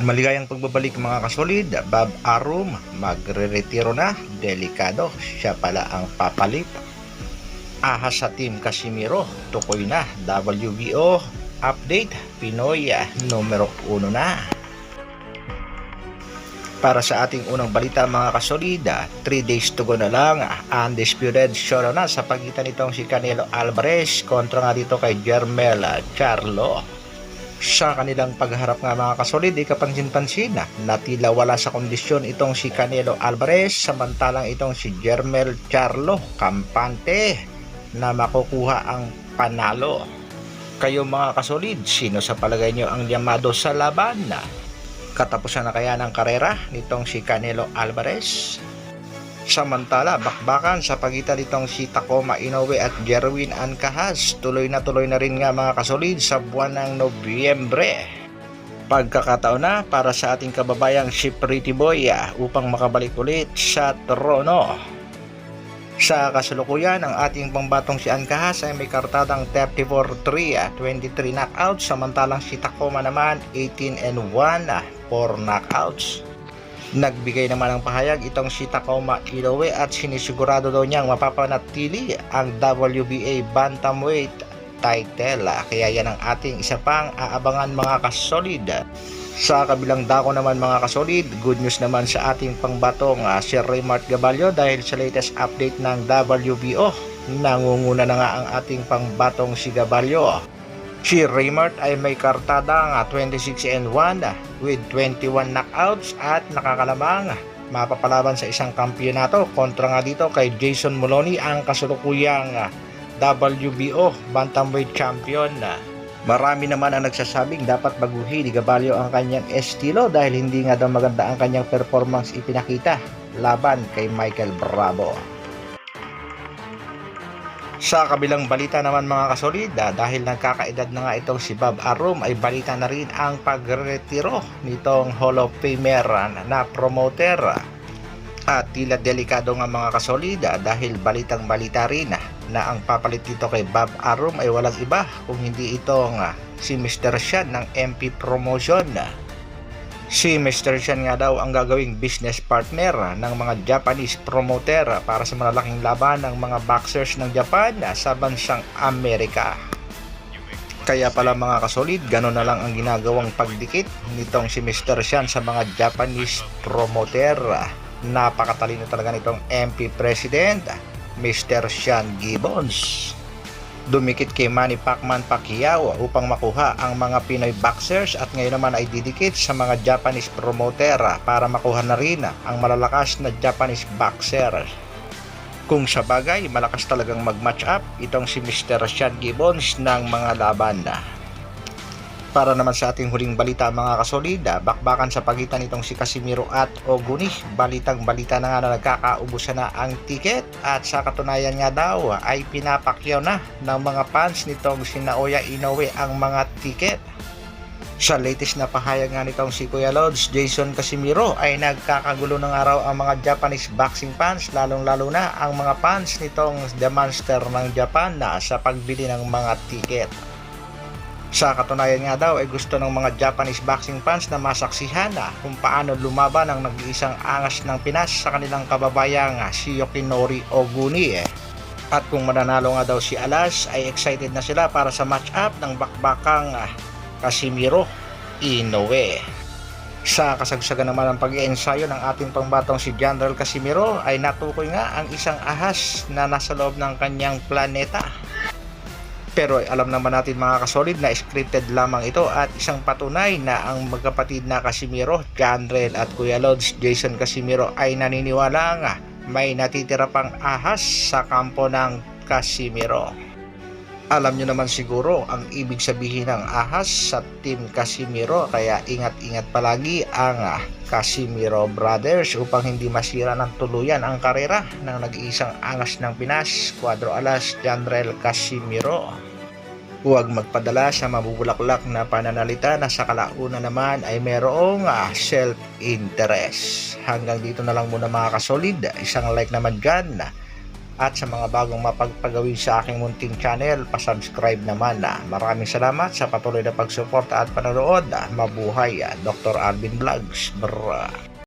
Maligayang pagbabalik mga kasolid, Bob Arum magre-retiro na, delikado, siya pala ang papalit. Ahas sa Team Casimiro, tukoy na, WBO update, Pinoy numero 1 na. Para sa ating unang balita mga kasolid, 3 days to go na lang, undisputed showdown na sa pagitan nitong si Canelo Alvarez kontra nga dito kay Jermell Charlo. Sa kanilang pagharap nga mga kasolid, kapansin-pansin na tila wala sa kondisyon itong si Canelo Alvarez, samantalang itong si Jermell Charlo kampante na makukuha ang panalo. Kayo mga kasolid, sino sa palagay nyo ang llamado sa laban? Katapusan na kaya ng karera nitong si Canelo Alvarez? Samantala, bakbakan sa pagitan nitong si Takuma Inoue at Jerwin Ancajas tuloy na rin nga mga kasolid sa buwan ng Nobyembre. Pagkakataon na para sa ating kababayang si Pretty Boy upang makabalik ulit sa trono. Sa kasalukuyan, ang ating pambatong si Ancajas ay may kartadang 34-3, 23 knockouts, samantalang si Takuma naman 18-1, 4 knockouts. Nagbigay naman ng pahayag itong si Takuma Inoue at sinisigurado daw niyang mapapanatili ang WBA Bantamweight title. Kaya yan ang ating isa pang aabangan mga kasolid. Sa kabilang dako naman mga kasolid, good news naman sa ating pangbatong si Raymart Gaballo dahil sa latest update ng WBO, nangunguna na nga ang ating pangbatong si Gaballo. Si Raymart ay may kartadang 26-1 with 21 knockouts at nakakalamang mapapalaban sa isang kampyonato kontra nga dito kay Jason Moloney, ang kasulukuyang WBO Bantamweight Champion. Marami naman ang nagsasabing dapat baguhin ni Gaballo ang kanyang estilo dahil hindi nga daw maganda ang kanyang performance ipinakita laban kay Michael Bravo. Sa kabilang balita naman mga kasolid, dahil nagkakaedad na nga itong si Bob Arum, ay balita na rin ang pagretiro nitong Hall of Famer na promoter. At tila delikado nga mga kasolid dahil balitang balita rin na ang papalit dito kay Bob Arum ay walang iba kung hindi itong si Mr. Shan ng MP Promotion. Si Mr. Shan nga daw ang gagawing business partner ng mga Japanese promoter para sa malalaking laban ng mga boxers ng Japan sa bansang Amerika. Kaya pala mga kasolid, gano'n na lang ang ginagawang pagdikit nitong si Mr. Shan sa mga Japanese promoter. Napakatalino talaga nitong MP President, Mr. Sean Gibbons. Dumikit kay Manny Pacquiao upang makuha ang mga Pinoy boxers at ngayon naman ay didikit sa mga Japanese promoter para makuha na rin ang malalakas na Japanese boxer. Kung sa bagay, malakas talagang mag-match up itong si Mr. Sean Gibbons ng mga laban. Para naman sa ating huling balita mga kasolid, bakbakan sa pagitan nitong si Casimiro at Oguni. Balitang balita na nga na nagkakaubusan na ang tiket at sa katunayan nga daw ay pinapakyaw na ng mga fans nitong si Naoya Inoue ang mga tiket. Sa latest na pahayag nga nitong si Kuya Lods Jason Casimiro ay nagkakagulo ng araw ang mga Japanese boxing fans, lalong-lalo na ang mga fans nitong The Monster ng Japan na sa pagbili ng mga tiket. Sa katunayan nga daw ay gusto ng mga Japanese boxing fans na masaksihan kung paano lumaban ang nag-iisang angas ng Pinas sa kanilang kababayang si Yoshinori Oguni. At kung mananalo nga daw si Alas ay excited na sila para sa match-up ng bakbakang Casimiro Inoue. Sa kasagsagan naman ng pag-iensayo ng ating pangbatong si General Casimiro ay natukoy nga ang isang ahas na nasa loob ng kanyang planeta. Pero alam naman natin mga kasolid na scripted lamang ito at isang patunay na ang magkapatid na Casimiro, Janrel at Kuya Lods Jason Casimiro ay naniniwala nga may natitira pang ahas sa kampo ng Casimiro. Alam nyo naman siguro ang ibig sabihin ng ahas sa Team Casimiro, kaya ingat-ingat palagi ang Casimiro Brothers upang hindi masira ng tuluyan ang karera ng nag-iisang angas ng Pinas, Cuadro Alas, Janrel Casimiro. Huwag magpadala sa mabubulaklak na pananalita na sa kalaunan naman ay merong self-interest. Hanggang dito na lang muna mga kasolid. Isang like naman dyan. At sa mga bagong mapagpagawin sa aking munting channel, pasubscribe naman. Maraming salamat sa patuloy na pagsuporta at panonood. Mabuhay, Dr. Alvin Vlogs. Brr.